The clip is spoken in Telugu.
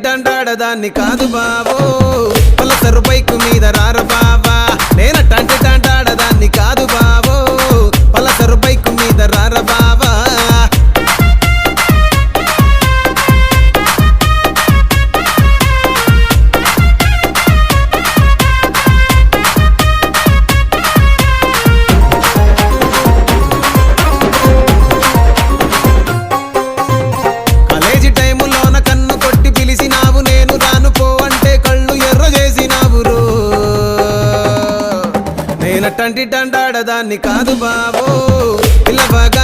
టంటాడదాన్ని కాదు బావో, పలసరు బైకు మీద రార బావా. నేనట్టంటి టంటాడదాన్ని కాదు బావో, పలసరు బైకు మీద రార బావా. నేనట్టంటి టంటాడదాన్ని కాదు బావో, పిల్లవగానే